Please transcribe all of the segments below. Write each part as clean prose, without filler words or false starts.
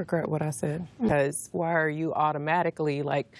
regret what I said. Because why are you automatically like,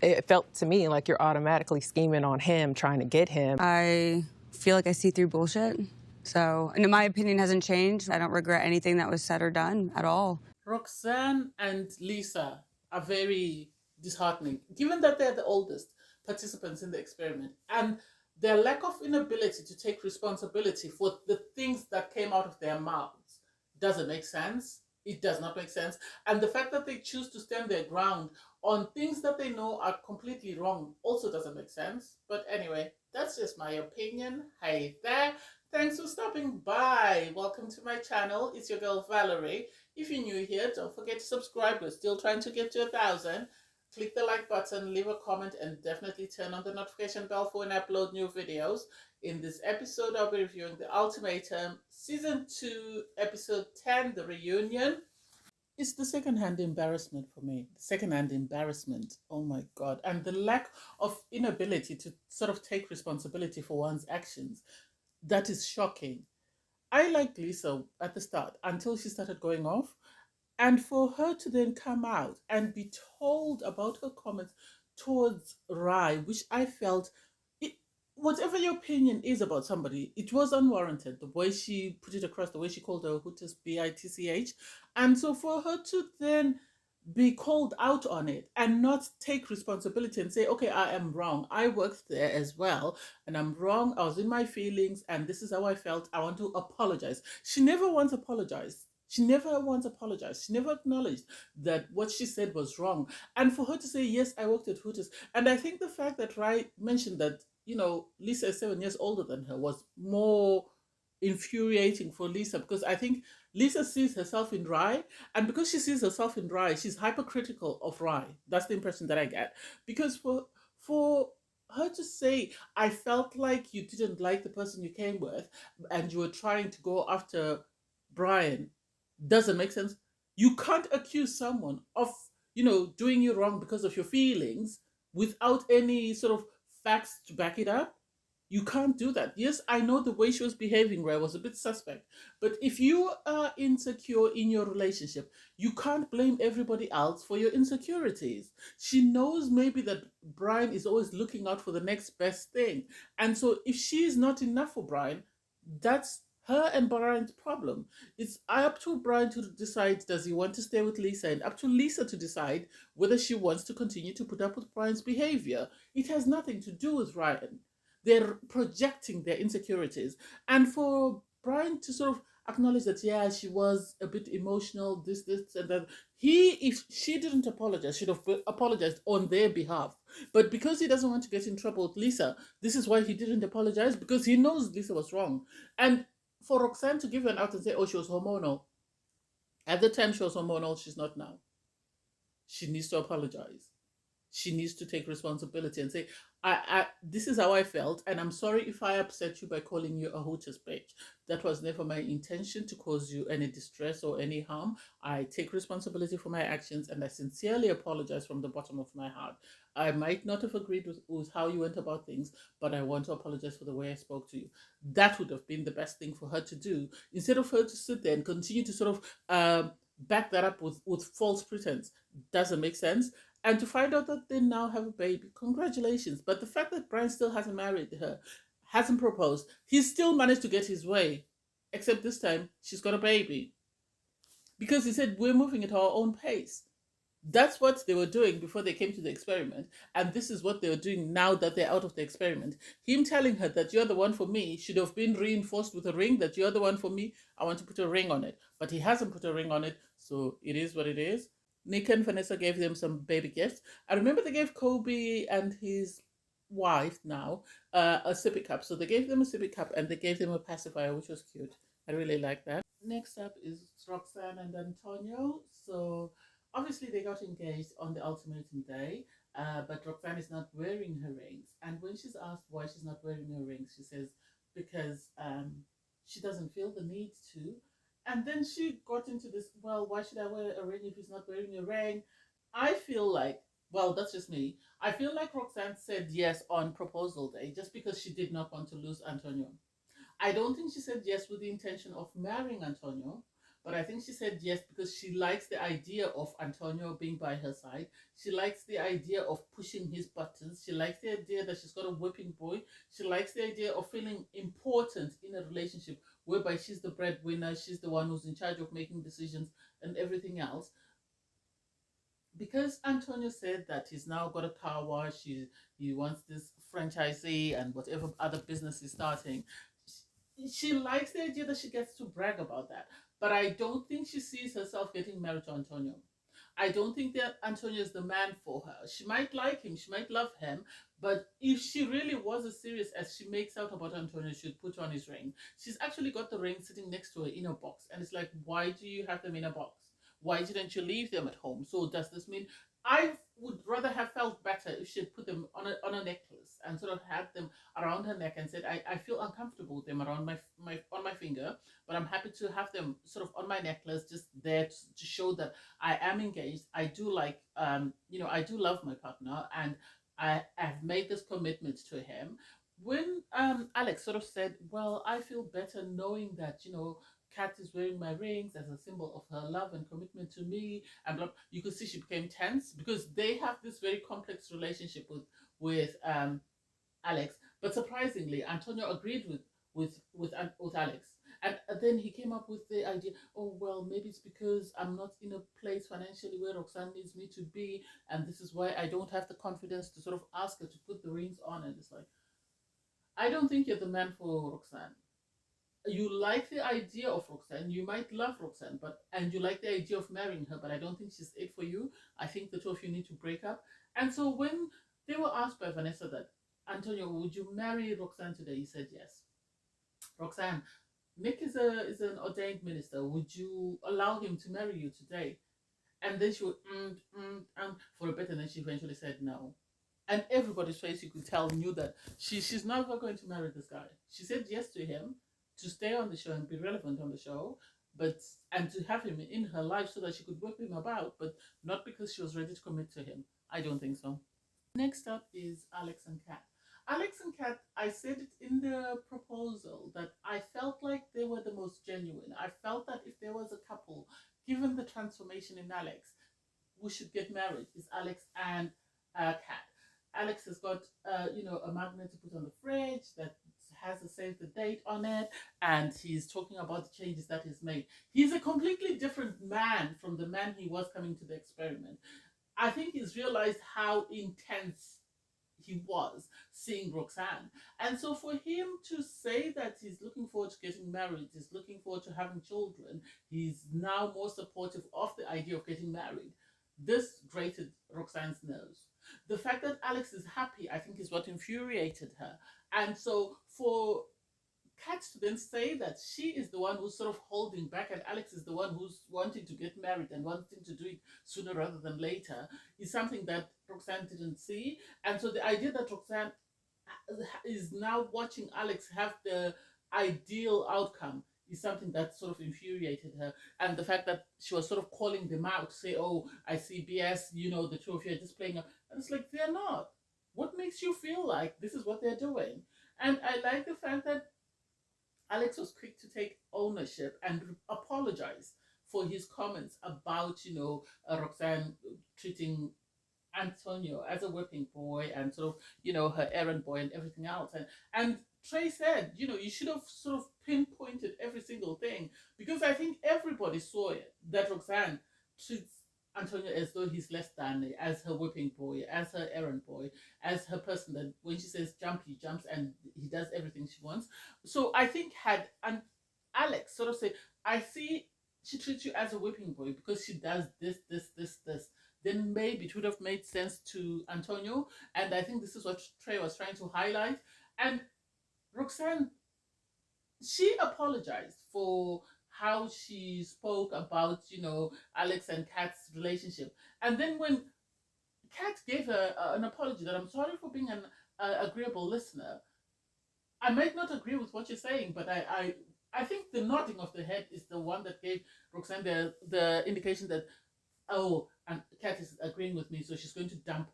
it felt to me like you're automatically scheming on him, trying to get him. I feel like I see through bullshit. So, and my opinion hasn't changed. I don't regret anything that was said or done at all. Roxanne and Lisa are very disheartening, given that they're the oldest participants in the experiment, and their lack of inability to take responsibility for the things that came out of their mouths doesn't make sense. It does not make sense. And the fact that they choose to stand their ground on things that they know are completely wrong also doesn't make sense. But anyway, that's just my opinion. Hey there. Thanks for stopping by. Welcome to my channel. It's your girl Valerie. If you're new here, don't forget to subscribe. We're still trying to get to 1,000. Click the like button, leave a comment, and definitely turn on the notification bell for when I upload new videos. In this episode, I'll be reviewing The Ultimatum, Season 2, Episode 10, The Reunion. It's the second-hand embarrassment for me. Second-hand embarrassment. Oh my God. And the lack of inability to sort of take responsibility for one's actions. That is shocking. I liked Lisa at the start until she started going off. And for her to then come out and be told about her comments towards Rai, which I felt, whatever your opinion is about somebody, it was unwarranted. The way she put it across, the way she called her Hooters BITCH. And so for her to then be called out on it and not take responsibility and say, okay, I am wrong. I worked there as well and I'm wrong. I was in my feelings and this is how I felt. I want to apologize. She never once apologized. She never once apologized. She never acknowledged that what she said was wrong. And for her to say, yes, I worked at Hooters. And I think the fact that Rai mentioned that, you know, Lisa is 7 years older than her was more infuriating for Lisa, because I think Lisa sees herself in Rai, and because she sees herself in Rai, she's hypercritical of Rai. That's the impression that I get. Because for her to say, I felt like you didn't like the person you came with and you were trying to go after Brian, doesn't make sense. You can't accuse someone of, you know, doing you wrong because of your feelings without any sort of facts to back it up. You can't do that. Yes, I know the way she was behaving, Ray, was a bit suspect. But if you are insecure in your relationship, you can't blame everybody else for your insecurities. She knows maybe that Brian is always looking out for the next best thing. And so if she is not enough for Brian, that's her and Brian's problem. It's up to Brian to decide, does he want to stay with Lisa, and up to Lisa to decide whether she wants to continue to put up with Brian's behavior. It has nothing to do with Ryan. They're projecting their insecurities. And for Brian to sort of acknowledge that, yeah, she was a bit emotional, this, and that, if she didn't apologize, should have apologized on their behalf. But because he doesn't want to get in trouble with Lisa, this is why he didn't apologize, because he knows Lisa was wrong. And for Roxanne to give an out and say, oh, she was hormonal. At the time she was hormonal, she's not now. She needs to apologize. She needs to take responsibility and say, this is how I felt, and I'm sorry if I upset you by calling you a Hooters bitch. That was never my intention to cause you any distress or any harm. I take responsibility for my actions, and I sincerely apologize from the bottom of my heart. I might not have agreed with how you went about things, but I want to apologize for the way I spoke to you. That would have been the best thing for her to do, instead of her to sit there and continue to sort of back that up with false pretense. Doesn't make sense. And to find out that they now have a baby, congratulations. But the fact that Brian still hasn't married her, hasn't proposed, he's still managed to get his way. Except this time, she's got a baby. Because he said, we're moving at our own pace. That's what they were doing before they came to the experiment. And this is what they are doing now that they're out of the experiment. Him telling her that you're the one for me should have been reinforced with a ring, that you're the one for me. I want to put a ring on it. But he hasn't put a ring on it, so it is what it is. Nick and Vanessa gave them some baby gifts. I remember they gave Kobe and his wife now a sippy cup. So they gave them a sippy cup and they gave them a pacifier, which was cute. I really like that. Next up is Roxanne and Antonio. So obviously they got engaged on the ultimatum day, but Roxanne is not wearing her rings. And when she's asked why she's not wearing her rings, she says because she doesn't feel the need to. And then she got into this, well, why should I wear a ring if he's not wearing a ring? I feel like, well, that's just me. I feel like Roxanne said yes on proposal day just because she did not want to lose Antonio. I don't think she said yes with the intention of marrying Antonio, But I think she said yes because she likes the idea of Antonio being by her side. She likes the idea of pushing his buttons. She likes the idea that she's got a whipping boy. She likes the idea of feeling important in a relationship whereby she's the breadwinner, she's the one who's in charge of making decisions and everything else. Because Antonio said that he's now got a car wash, he wants this franchisee and whatever other business he's starting. She likes the idea that she gets to brag about that. But I don't think she sees herself getting married to Antonio. I don't think that Antonio is the man for her. She might like him, she might love him, but if she really was as serious as she makes out about Antonio, she'd put on his ring. She's actually got the ring sitting next to her in a box, and it's like, why do you have them in a box? Why didn't you leave them at home? So does this mean I would rather have felt better if she had put them on a necklace and sort of had them around her neck and said, I feel uncomfortable with them around my on my finger, but I'm happy to have them sort of on my necklace, just there to show that I am engaged. I do like I do love my partner, and I have made this commitment to him. When Alex sort of said, well, I feel better knowing that, Kat is wearing my rings as a symbol of her love and commitment to me, and you could see she became tense because they have this very complex relationship with Alex. But surprisingly, Antonio agreed with Alex, and then he came up with the idea. Oh well, maybe it's because I'm not in a place financially where Roxanne needs me to be, and this is why I don't have the confidence to sort of ask her to put the rings on. And it's like, I don't think you're the man for Roxanne. You like the idea of Roxanne, you might love Roxanne, and you like the idea of marrying her, but I don't think she's it for you. I think the two of you need to break up. And so when they were asked by Vanessa that, Antonio, would you marry Roxanne today? He said yes. Roxanne, Nick is an ordained minister. Would you allow him to marry you today? And then she would for a bit, and then she eventually said no. And everybody's face, you could tell, knew that she's never going to marry this guy. She said yes to him to stay on the show and be relevant on the show, but and to have him in her life so that she could whip him about, but not because she was ready to commit to him. I don't think so. Next up is Alex and Kat. Alex and Kat, I said it in the proposal that I felt like they were the most genuine. I felt that if there was a couple, given the transformation in Alex, we should get married, is Alex and Kat. Alex has got, a magnet to put on the fridge that has a save the date on it, and he's talking about the changes that he's made. He's a completely different man from the man he was coming to the experiment. I think he's realized how intense he was seeing Roxanne. And so for him to say that he's looking forward to getting married, he's looking forward to having children, he's now more supportive of the idea of getting married, this grated Roxanne's nerves. The fact that Alex is happy, I think, is what infuriated her. And so for Kat to then say that she is the one who's sort of holding back and Alex is the one who's wanting to get married and wanting to do it sooner rather than later is something that Roxanne didn't see. And so the idea that Roxanne is now watching Alex have the ideal outcome is something that sort of infuriated her. And the fact that she was sort of calling them out to say, oh, I see BS, the two of you are just playing up. And it's like, they're not. What makes you feel like this is what they're doing? And I like the fact that Alex was quick to take ownership and apologize for his comments about, Roxanne treating Antonio as a whipping boy and sort of, her errand boy and everything else. And Trey said, you should have sort of pinpointed every single thing because I think everybody saw it, that Roxanne treats Antonio as though he's less than, as her whipping boy, as her errand boy, as her person that when she says jump, he jumps and he does everything she wants. So I think had Alex sort of said, I see she treats you as a whipping boy because she does this, then maybe it would have made sense to Antonio. And I think this is what Trey was trying to highlight. And Roxanne, she apologized for how she spoke about, Alex and Kat's relationship. And then when Kat gave her an apology that I'm sorry for being an agreeable listener, I might not agree with what you're saying, but I think the nodding of the head is the one that gave Roxanne the indication that, oh, and Kat is agreeing with me, so she's going to dump,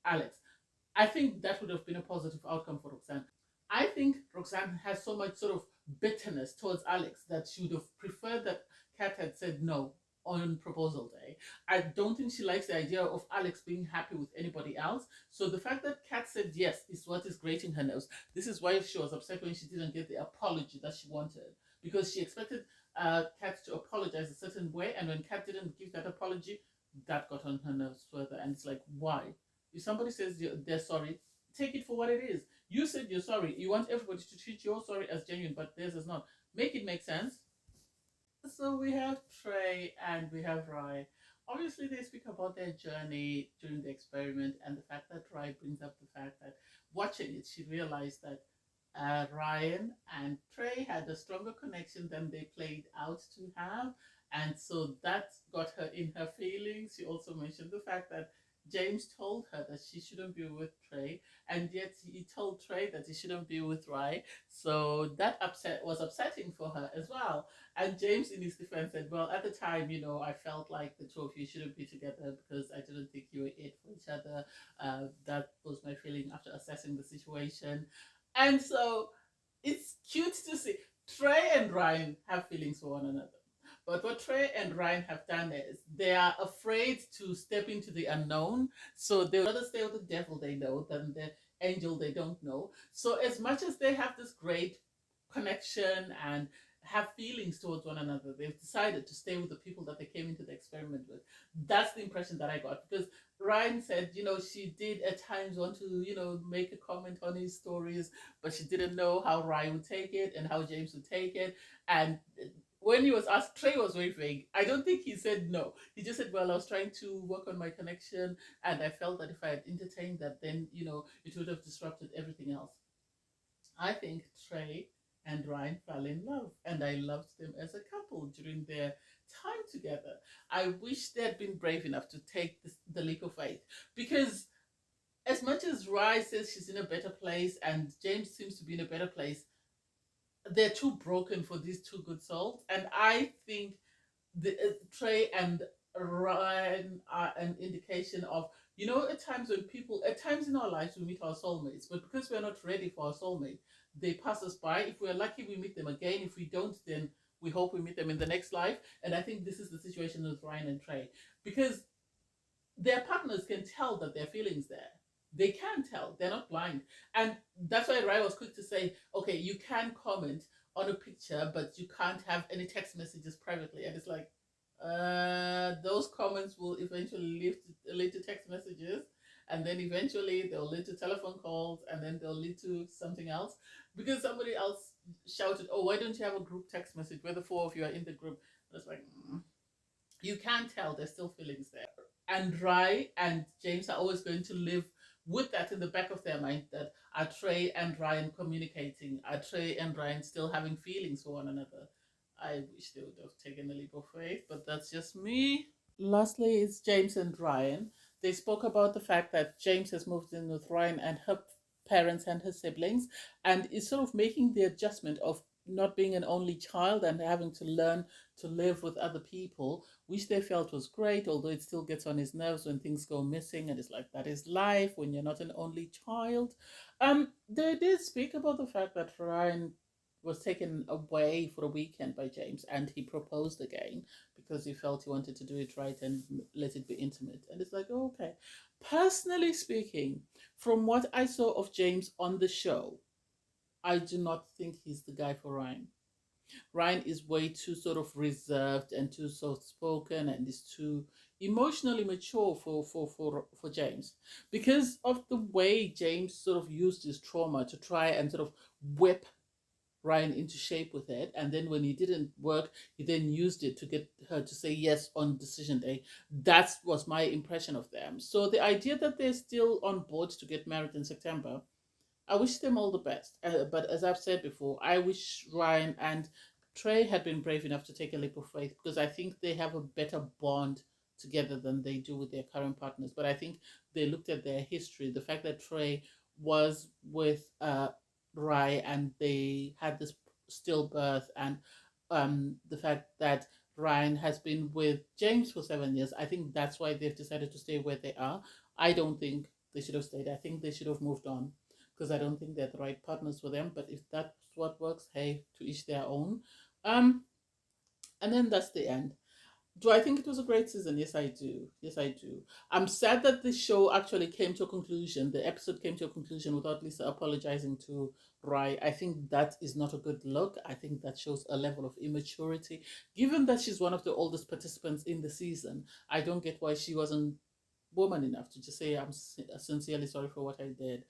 Alex. I think that would have been a positive outcome for Roxanne. I think Roxanne has so much sort of bitterness towards Alex that she would have preferred that Kat had said no on proposal day. I don't think she likes the idea of Alex being happy with anybody else. So the fact that Kat said yes is what is grating her nerves. This is why she was upset when she didn't get the apology that she wanted, because she expected Kat to apologize a certain way, and when Kat didn't give that apology, that got on her nerves further. And it's like, why? If somebody says they're sorry, take it for what it is. You said you're sorry. You want everybody to treat your sorry as genuine, but theirs is not. Make it make sense. So we have Trey and we have Rye. Obviously, they speak about their journey during the experiment and the fact that Rye brings up the fact that watching it, she realized that Ryan and Trey had a stronger connection than they played out to have. And so that got her in her feelings. She also mentioned the fact that James told her that she shouldn't be with Trey, and yet he told Trey that he shouldn't be with Rye. So that was upsetting for her as well. And James, in his defense, said, "Well, at the time, I felt like the two of you shouldn't be together because I didn't think you were it for each other. That was my feeling after assessing the situation." And so it's cute to see Trey and Ryan have feelings for one another. But what Trey and Ryan have done is they are afraid to step into the unknown. So they would rather stay with the devil they know than the angel they don't know. So as much as they have this great connection and have feelings towards one another, they've decided to stay with the people that they came into the experiment with. That's the impression that I got, because Ryan said, she did at times want to, make a comment on his stories, but she didn't know how Ryan would take it and how James would take it. And when he was asked, Trey was very vague. I don't think he said no. He just said, "Well, I was trying to work on my connection, and I felt that if I had entertained that, then, it would have disrupted everything else." I think Trey and Ryan fell in love, and I loved them as a couple during their time together. I wish they had been brave enough to take the leap of faith, because as much as Ryan says she's in a better place and James seems to be in a better place, they're too broken for these two good souls. And I think Trey and Ryan are an indication of, at times at times in our lives, we meet our soulmates, but because we're not ready for our soulmate, they pass us by. If we're lucky, we meet them again. If we don't, then we hope we meet them in the next life. And I think this is the situation with Ryan and Trey, because their partners can tell that their feelings there. They can tell. They're not blind. And that's why Ryan was quick to say, okay, you can comment on a picture, but you can't have any text messages privately. And it's like, those comments will eventually lead to text messages, and then eventually they'll lead to telephone calls, and then they'll lead to something else, because somebody else shouted, "Oh, why don't you have a group text message where the four of you are in the group?" And it's like, you can tell there's still feelings there. And Rye and James are always going to live with that in the back of their mind, that are Trey and Ryan communicating? Are Trey and Ryan still having feelings for one another? I wish they would have taken a leap of faith, but that's just me. Lastly, it's James and Ryan. They spoke about the fact that James has moved in with Ryan and her parents and her siblings, and is sort of making the adjustment of not being an only child and having to learn to live with other people, which they felt was great, although it still gets on his nerves when things go missing, and it's like, that is life when you're not an only child. They did speak about the fact that Ryan was taken away for a weekend by James, and he proposed again because he felt he wanted to do it right and let it be intimate. And it's like, oh, okay. Personally speaking, from what I saw of James on the show, I do not think he's the guy for Ryan. Ryan is way too sort of reserved and too soft spoken, and is too emotionally mature for James, because of the way James sort of used his trauma to try and sort of whip Ryan into shape with it. And then when he didn't work, he then used it to get her to say yes on decision day. That was my impression of them. So the idea that they're still on board to get married in September, I wish them all the best. But as I've said before, I wish Ryan and Trey had been brave enough to take a leap of faith, because I think they have a better bond together than they do with their current partners. But I think they looked at their history, the fact that Trey was with Rye and they had this stillbirth, and the fact that Ryan has been with James for 7 years. I think that's why they've decided to stay where they are. I don't think they should have stayed. I think they should have moved on, because I don't think they're the right partners for them. But if that's what works, hey, to each their own. Um, and then that's the end. Do I think it was a great season? Yes, I do. Yes, I do. I'm sad that the show actually came to a conclusion. The episode came to a conclusion without Lisa apologizing to Rai. I think that is not a good look. I think that shows a level of immaturity. Given that she's one of the oldest participants in the season, I don't get why she wasn't woman enough to just say, I'm sincerely sorry for what I did.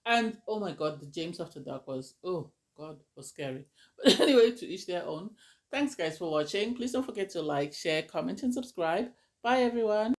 And oh my God, the James After Dark was, oh God, was scary. But anyway, to each their own. Thanks, guys, for watching. Please don't forget to like, share, comment, and subscribe. Bye, everyone.